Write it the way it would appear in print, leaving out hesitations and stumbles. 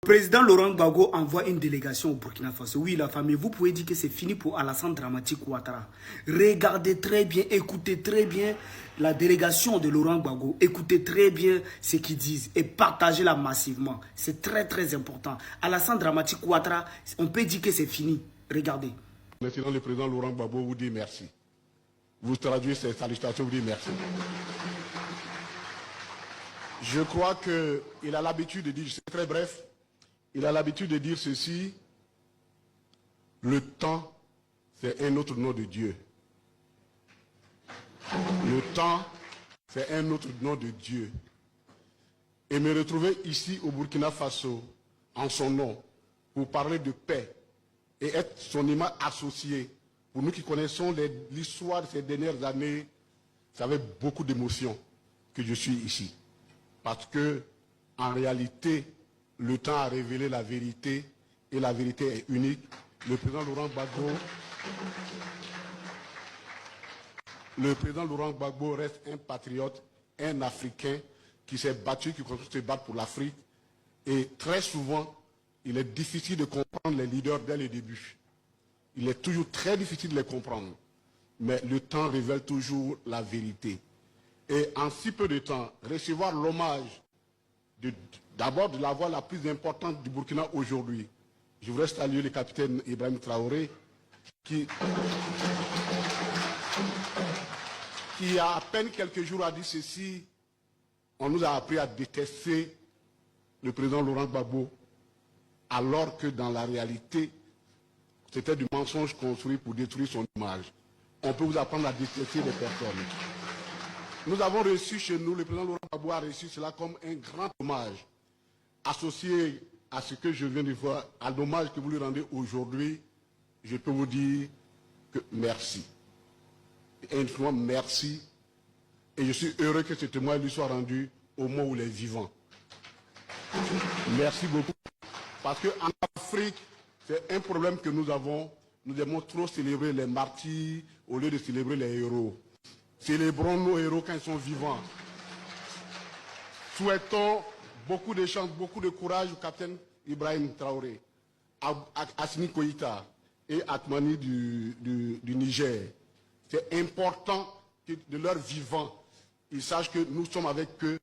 Le président Laurent Gbagbo envoie une délégation au Burkina Faso. Oui, la famille, vous pouvez dire que c'est fini pour Alassane Dramane Ouattara. Regardez très bien, écoutez très bien la délégation de Laurent Gbagbo. Écoutez très bien ce qu'ils disent et partagez-la massivement. C'est très très important. Alassane Dramane Ouattara, on peut dire que c'est fini. Regardez. Maintenant, le président Laurent Gbagbo vous dit merci. Vous traduisez ses salutations, vous dit merci. Je crois qu'il a l'habitude de dire, c'est très bref, il a l'habitude de dire ceci: le temps, c'est un autre nom de Dieu. Le temps, c'est un autre nom de Dieu. Et me retrouver ici au Burkina Faso, en son nom, pour parler de paix et être son image associé, pour nous qui connaissons l'histoire de ces dernières années, c'est avec beaucoup d'émotion que je suis ici. Parce que, en réalité, le temps a révélé la vérité, et la vérité est unique. Le président Laurent Gbagbo reste un patriote, un Africain qui s'est battu, qui continue de se battre pour l'Afrique. Et très souvent, il est difficile de comprendre les leaders dès le début. Il est toujours très difficile de les comprendre. Mais le temps révèle toujours la vérité. Et en si peu de temps, recevoir l'hommage d'abord de la voix la plus importante du Burkina aujourd'hui. Je voudrais saluer le capitaine Ibrahim Traoré, qui il y a à peine quelques jours a dit ceci: on nous a appris à détester le président Laurent Gbagbo, alors que dans la réalité, c'était du mensonge construit pour détruire son image. On peut vous apprendre à détester les personnes. Nous avons reçu chez nous, le président Laurent Gbagbo a reçu cela comme un grand hommage, associé à ce que je viens de voir, à l'hommage que vous lui rendez aujourd'hui. Je peux vous dire que merci. Et infiniment merci. Et je suis heureux que ce témoignage lui soit rendu au moment où il est vivant. Merci beaucoup. Parce qu'en Afrique, c'est un problème que nous avons. Nous aimons trop célébrer les martyrs au lieu de célébrer les héros. Célébrons nos héros quand ils sont vivants. Souhaitons beaucoup de chance, beaucoup de courage au capitaine Ibrahim Traoré, à Assimi Goïta et Atmani du Niger. C'est important que de leur vivant, ils sachent que nous sommes avec eux